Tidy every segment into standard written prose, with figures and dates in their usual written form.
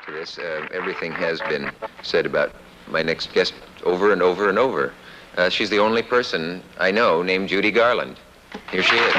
to this. Everything has been said about my next guest over and over and over. She's the only person I know named Judy Garland. Here she is.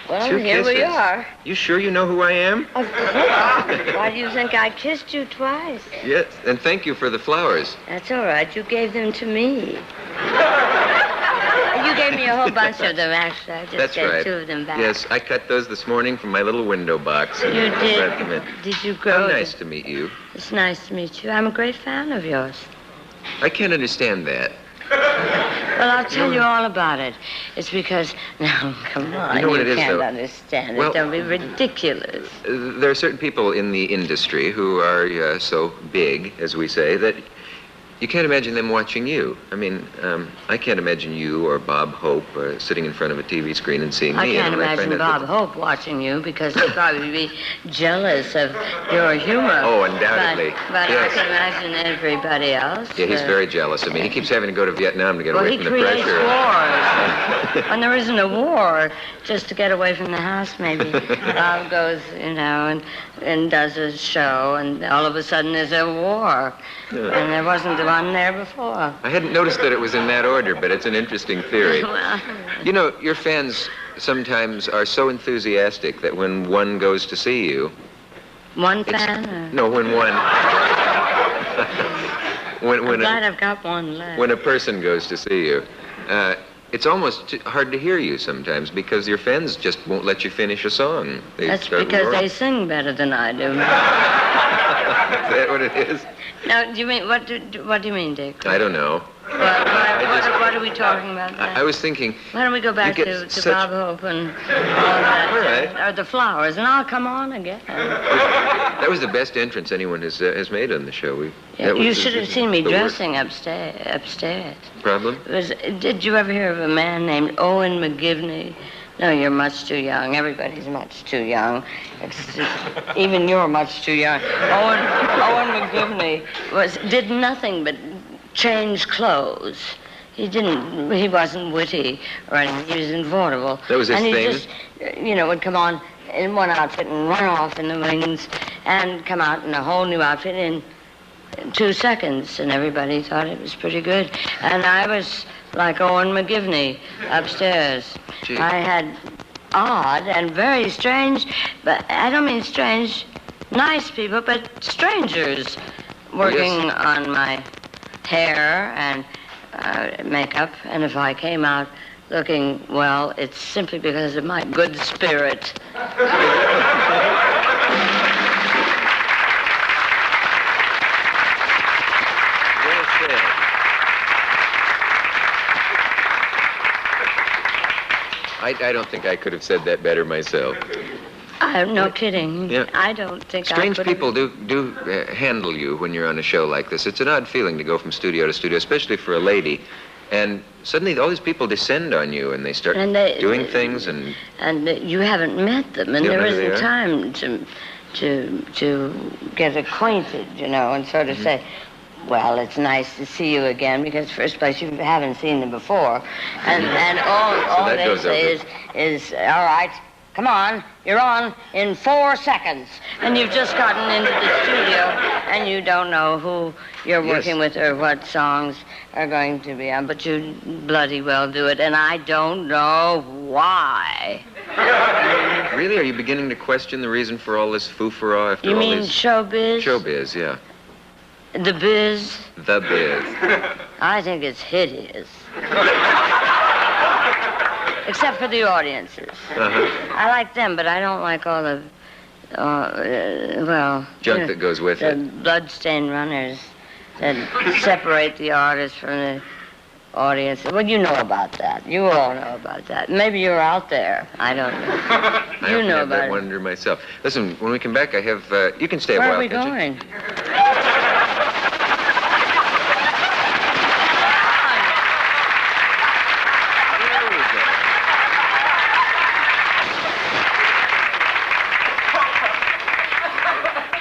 Well, here we are. You sure you know who I am? Of course. Why do you think I kissed you twice? Yes, and thank you for the flowers. That's all right. You gave them to me. You gave me a whole bunch of them, actually. I just gave 2 of them back. Yes, I cut those this morning from my little window box. You did? Did you grow them? Nice to meet you. It's nice to meet you. I'm a great fan of yours. I can't understand that. Well, I'll tell you all about it. It's because... No, come on. You know what it is, can't though? understand Well, it. Don't be ridiculous. There are certain people in the industry who are so big, as we say, that you can't imagine them watching you. I mean, I can't imagine you or Bob Hope sitting in front of a TV screen and seeing me. I can't imagine Bob Hope watching you because he'd probably be jealous of your humor. Oh, undoubtedly. But yes. I can imagine everybody else. Yeah, he's very jealous of me. He keeps having to go to Vietnam to get away from the pressure. Well, he creates wars. When there isn't a war, just to get away from the house, maybe. Bob goes, and does a show, and all of a sudden there's a war. Yeah. And there wasn't one there before. I hadn't noticed that it was in that order, but it's an interesting theory. Well, you know, your fans sometimes are so enthusiastic that when one goes to see you... One fan? Or? No, when one... I'm glad I've got one left. When a person goes to see you, it's almost hard to hear you sometimes because your fans just won't let you finish a song. That's because they sing better than I do. Is that what it is? Now, do you mean what do you mean, Dick? I don't know. What are we talking about now? I was thinking... Why don't we go back to Bob Hope and all that? All right. Or the flowers, and I'll come on again. That was the best entrance anyone has made on the show. You should have seen me dressing upstairs. Problem? Did you ever hear of a man named Owen McGivney? No, you're much too young. Everybody's much too young. Even you're much too young. Owen McGivney did nothing but change clothes. He wasn't witty or anything. He was invaluable. That was his thing? And he just, would come on in one outfit and run off in the wings and come out in a whole new outfit in 2 seconds. And everybody thought it was pretty good. And I was like Owen McGivney upstairs. Gee. I had odd and very strange, but I don't mean strange, nice people, but strangers working on my hair and makeup. And if I came out looking well, it's simply because of my good spirit. I don't think I could have said that better myself. No kidding. Yeah. I don't think Strange people do handle you when you're on a show like this. It's an odd feeling to go from studio to studio, especially for a lady. And suddenly all these people descend on you and they start doing things and you haven't met them, and there isn't time to get acquainted, and sort of say, well, it's nice to see you again, because first place, you haven't seen them before. And all they say is, all right, come on, you're on in 4 seconds. And you've just gotten into the studio, and you don't know who you're working with or what songs are going to be on, but you bloody well do it, and I don't know why. Really? Are you beginning to question the reason for all this foo-for-ah after all these... You mean showbiz? Showbiz, yeah. The biz? The biz. I think it's hideous. except for the audiences. I like them, but I don't like all the, junk that goes with the it. bloodstained runners that separate the artist from the audience. Well, you know about that. You all know about that. Maybe you're out there. I don't know. I know have about that it. wonder myself. Listen, when we come back, I have. You can stay a Where while. are we can't you? going?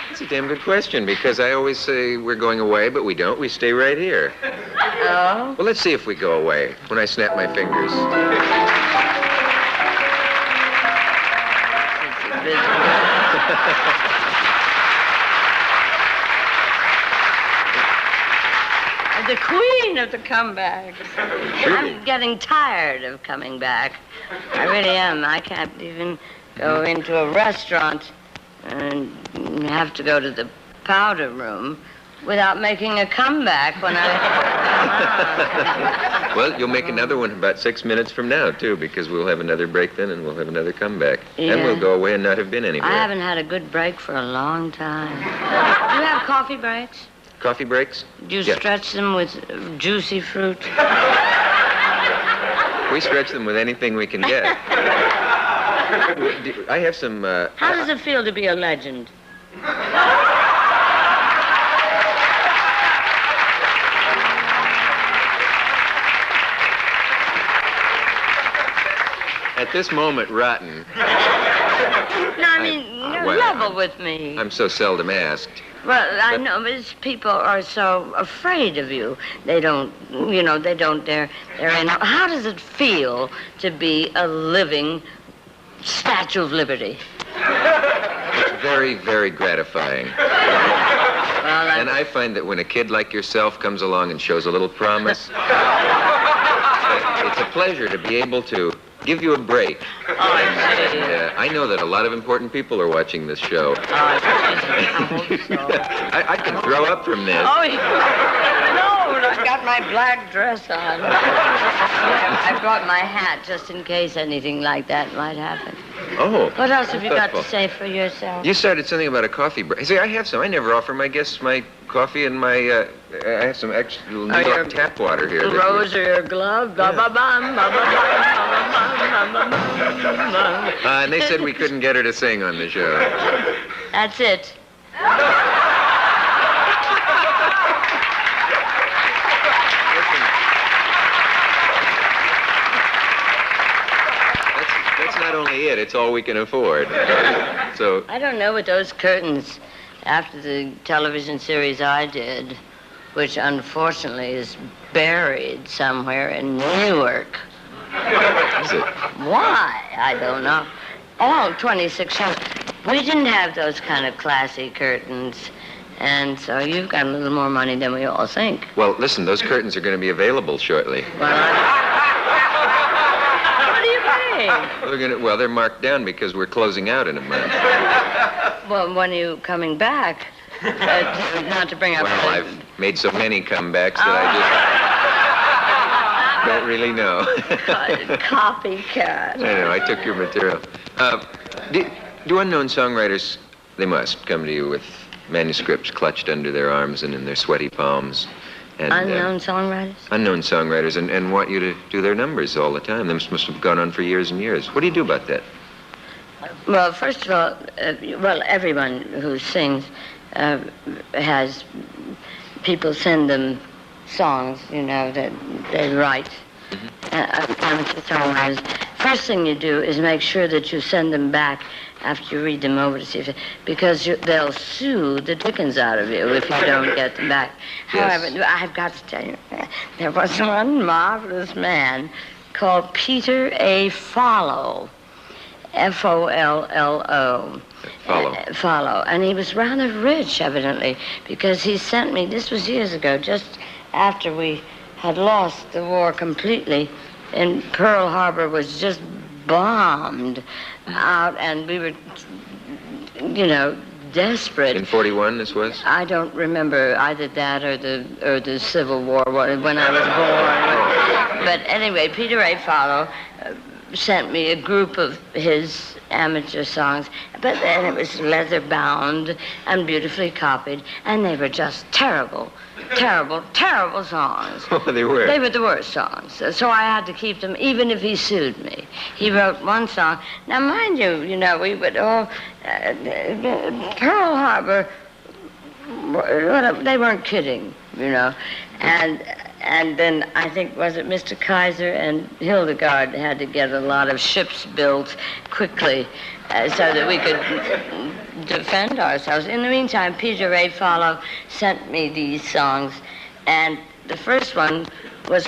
That's a damn good question, because I always say we're going away, but we don't. We stay right here. Oh? Well, let's see if we go away when I snap my fingers. The queen of the comebacks. Really? I'm getting tired of coming back. I really am. I can't even go into a restaurant and have to go to the powder room without making a comeback when I come out. Well, you'll make another one about 6 minutes from now, too, because we'll have another break then and we'll have another comeback. Yeah. And we'll go away and not have been anywhere. I haven't had a good break for a long time. Do you have coffee breaks? Coffee breaks? Do you Yeah. stretch them with juicy fruit? We stretch them with anything we can get. I have some... How does it feel to be a legend? At this moment, rotten. No, I mean, well, level with me. I'm so seldom asked. Well, I know, but it's people are so afraid of you. They don't, they don't dare. How does it feel to be a living Statue of Liberty? It's very, very gratifying. Well, And I find that when a kid like yourself comes along and shows a little promise, it's a pleasure to be able to give you a break. Oh, I see. And, I know that a lot of important people are watching this show. Oh, I hope so. I can throw up from this. Oh, no, I've got my black dress on. I brought my hat just in case anything like that might happen. Oh. What else have you got to thoughtful. say for yourself? You started something about a coffee break. See, I have some. I never offer my guests my coffee and my, I have some extra New York tap water here. The rose or your glove? Ba ba bum, ba ba bum, ba ba bum. And they said we couldn't get her to sing on the show. That's it. That's not only it, it's all we can afford. So, I don't know what those curtains after the television series I did, which unfortunately is buried somewhere in Newark. is it? Why? I don't know. Oh, 2600. We didn't have those kind of classy curtains. And so you've got a little more money than we all think. Well, listen, those curtains are going to be available shortly. Well, what do you think? They're marked down because we're closing out in a month. Well, when are you coming back? Not to bring up... Well, I've made so many comebacks that I just don't really know. Copycat. I know, I took your material. Do unknown songwriters, they must come to you with manuscripts clutched under their arms and in their sweaty palms. And, Unknown songwriters? Unknown songwriters, and want you to do their numbers all the time. This must have gone on for years and years. What do you do about that? Well, first of all, everyone who sings has people send them songs, that they write. Amateur songwriters. First thing you do is make sure that you send them back after you read them over to see if because they'll sue the dickens out of you if you don't get them back. Yes. However, I've got to tell you, there was one marvelous man called Peter A. Follow. Follo. Follow. And he was rather rich, evidently, because he sent me, this was years ago, just after we had lost the war completely, and Pearl Harbor was just bombed out, and we were, desperate. In 41, this was? I don't remember either that or the Civil War when I was born. But anyway, Peter A. Follow sent me a group of his amateur songs, but then it was leather bound and beautifully copied, and they were just terrible songs. Oh, they were? They were the worst songs. So I had to keep them, even if he sued me. He wrote one song. Now, mind you, we would all... Pearl Harbor, they weren't kidding, And then I think, was it Mr. Kaiser and Hildegard had to get a lot of ships built quickly so that we could defend ourselves. In the meantime, Peter Ray Follow sent me these songs, and the first one was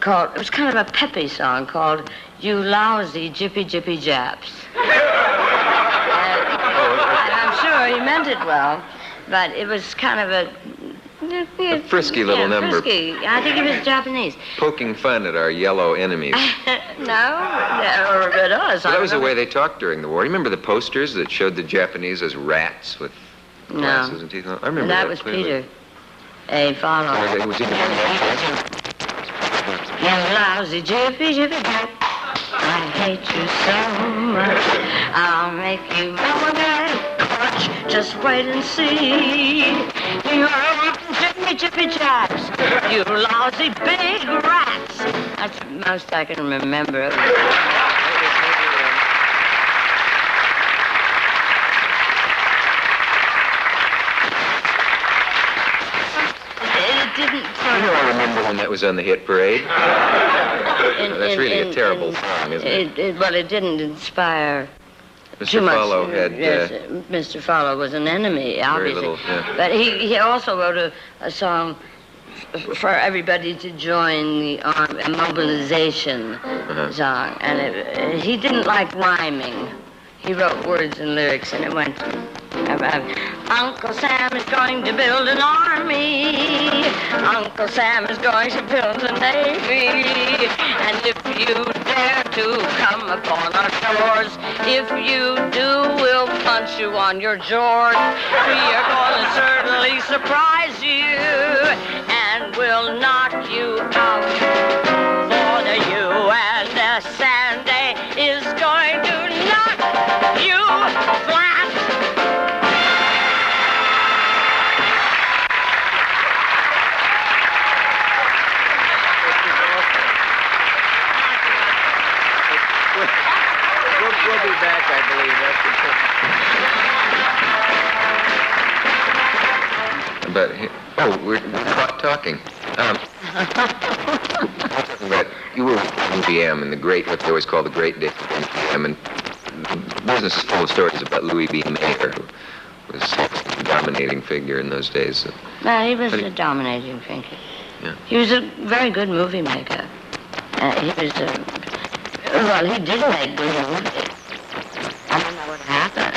called, it was kind of a peppy song called You Lousy Jippy Jippy Japs. And I'm sure he meant it well, but it was kind of a frisky little number. Frisky. I think he was Japanese. Poking fun at our yellow enemies. No, or at us. Well, that was the way they talked during the war. You remember the posters that showed the Japanese as rats with glasses and teeth? I remember that was clearly. Peter A. Follow. It was even You lousy jippy jippy jap. I hate you so much. I'll make you crutch. Just wait and see. You're jippy jippy japs. You lousy big rats. That's the most I can remember. I remember when that was on the hit parade. That's really a terrible song, isn't it? Well, it didn't inspire Mr. too much. Follow had... Yes, Mr. Follow was an enemy, obviously. Very little, yeah. But he also wrote a song for everybody to join the mobilization song. And he didn't like rhyming. He wrote words and lyrics, and it went... Uncle Sam is going to build an army. Uncle Sam is going to build a navy. And if you dare to come upon our shores, if you do, we'll punch you on your jaws. We are going to certainly surprise you, and we'll knock you out. For the USS Sandy is going to knock you flat. We'll be back, I believe. But we're caught talking. But you were with MGM and the great, what they always call the great Dick of MGM, and the business is full of stories about Louis B. Mayer, who was a dominating figure in those days. No, he was a dominating figure. Yeah. He was a very good movie maker. He was well, he did make good movies. I don't know what happened.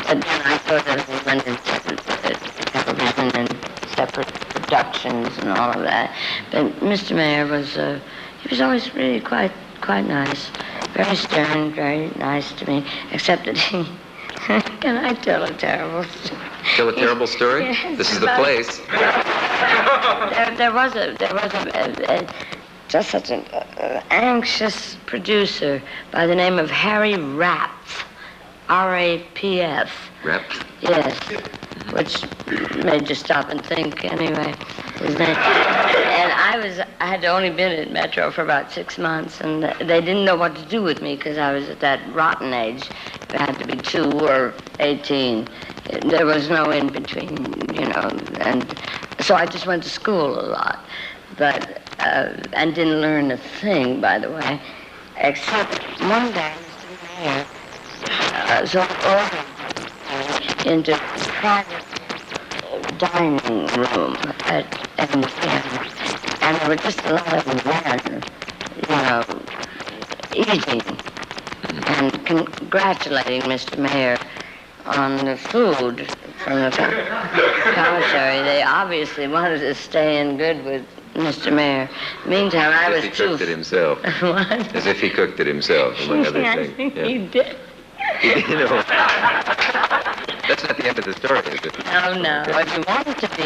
But then I sort of went into television and separate productions and all of that. But Mr. Mayer was, he was always really quite nice. Very stern, very nice to me, except that he... Can I tell a terrible story? Tell a terrible story? Yes, this is the place. There was just such an anxious producer by the name of Harry Rapf, R-A-P-F. Rapf? Yes, which made you stop and think anyway. His name. And I had only been at Metro for about 6 months, and they didn't know what to do with me because I was at that rotten age. It had to be 2 or 18. There was no in between, and so I just went to school a lot, but and didn't learn a thing, by the way, except one day Mr. Mayer ordered into a private dining room at MGM, and there were just a lot of men, eating and congratulating Mr. Mayer on the food from the commissary. They obviously wanted to stay in good with Mr. Mayer. Meantime, I was too... As if he cooked it himself. What? As if he cooked it himself, among other I things. think Yeah. he did. That's not the end of the story, is it? Oh, no. If you want it to be...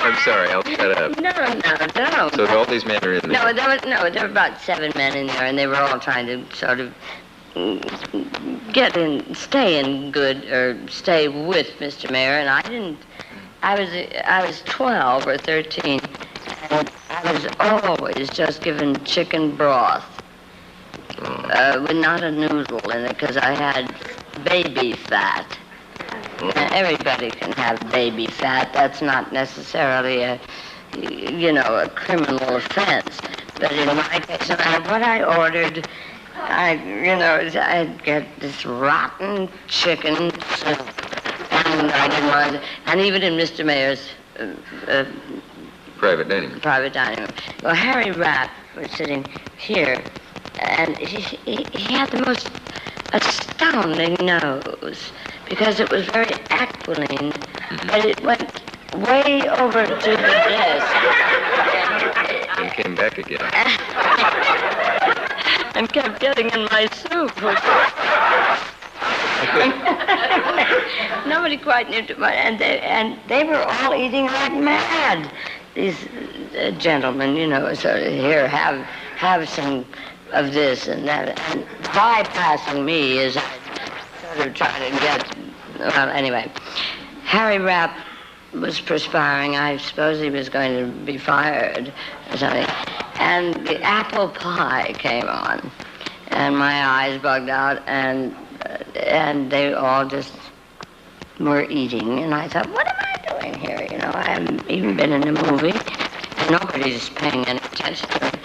I'm sorry, I'll shut up. No. So all these men are in there? There were about 7 men in there, and they were all trying to sort of stay with Mr. Mayor, and I didn't. I was 12 or 13, and I was always just given chicken broth with not a noodle in it, because I had baby fat. Everybody can have baby fat. That's not necessarily a criminal offense. But in my case, no matter what I ordered, I'd get this rotten chicken soup. And I didn't want it. And even in Mr. Mayor's private dining room. Well, Harry Rapp was sitting here, and he had the most astounding nose, because it was very aquiline, but it went way over to the desk. And came back again. And kept getting in my soup. Nobody quite knew too much, and they were all eating like mad. These gentlemen, sort of, here, have some of this and that, and bypassing me as I sort of try to get. Well, anyway, Harry Rapp was perspiring. I suppose he was going to be fired or something. And the apple pie came on, and my eyes bugged out, and they all just were eating. And I thought, what am I doing here? I haven't even been in a movie. Nobody's paying any attention to it.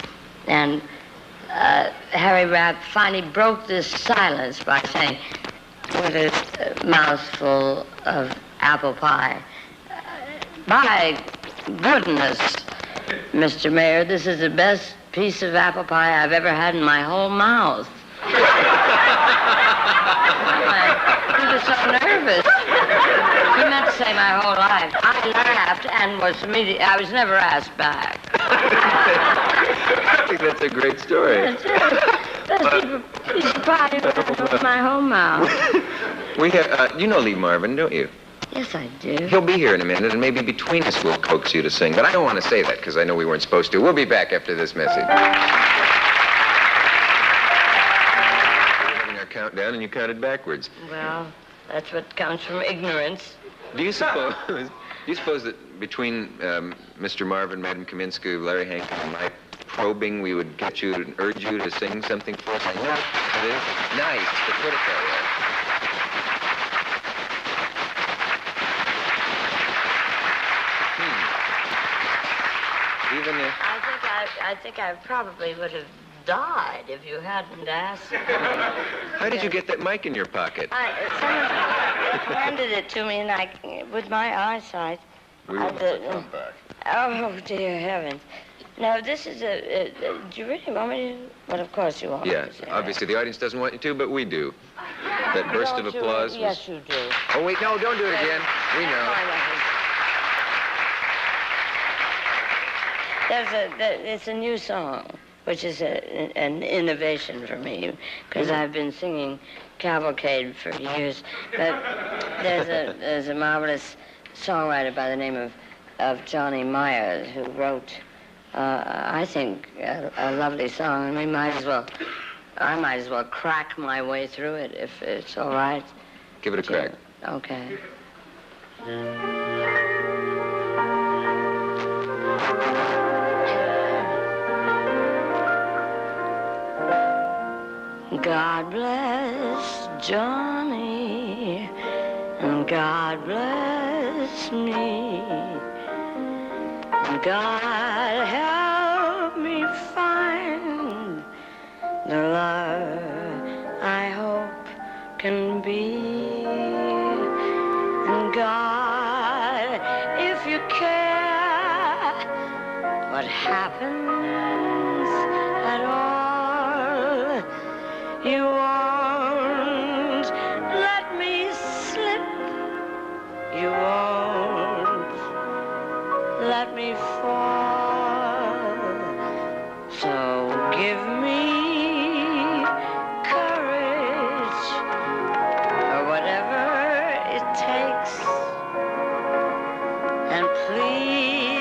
And Harry Rapp finally broke this silence by saying, with a mouthful of apple pie, "My goodness, Mr. Mayor, this is the best piece of apple pie I've ever had in my whole mouth." He was so nervous. He meant to say my whole life. I laughed and I was never asked back. I think that's a great story. He's pie in my whole mouth. We have, you know Lee Marvin, don't you? Yes, I do. He'll be here in a minute, and maybe between us we'll coax you to sing. But I don't want to say that, because I know we weren't supposed to. We'll be back after this message. We're having our countdown, and you counted backwards. Well, that's what comes from ignorance. Do you suppose that between Mr. Marvin, Madam Kaminsky, Larry Hankin, and my probing, we would get you and urge you to sing something for us? I know it is. Nice. But put it that way. Even if... I think I probably would have died if you hadn't asked me. How did you get that mic in your pocket? Someone handed it to me, and with my eyesight... We will come back. Oh, dear heavens. Now, this is do you really want me to? Well, of course you want me to say obviously the audience doesn't want you to, but we do. That burst of applause was... Yes, you do. Oh, wait, no, don't do it again. We know. It's a new song, which is an innovation for me, because I've been singing Cavalcade for years. But there's a marvelous songwriter by the name of Johnny Myers who wrote, I think, a lovely song, and I might as well crack my way through it if it's all right. Give it a crack. Okay. God bless Johnny, and God bless me, and God help me find the love I hope can be. And God, if you care what happens at all, you won't let me slip. You won't let me fall. So give me courage, or whatever it takes, and please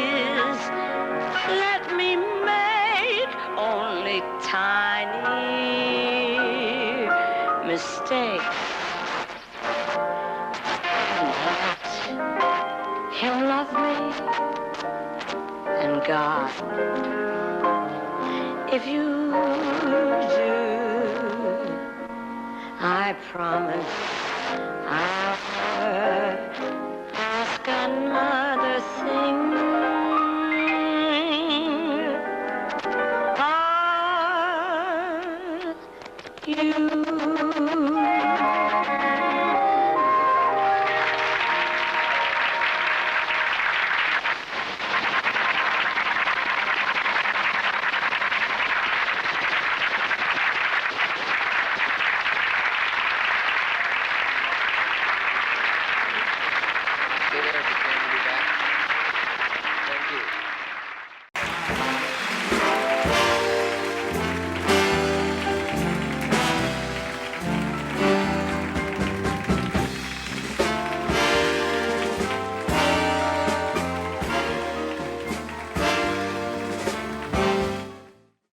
mistake. And that he'll love me, and God, if you do, I promise I'll ask another thing.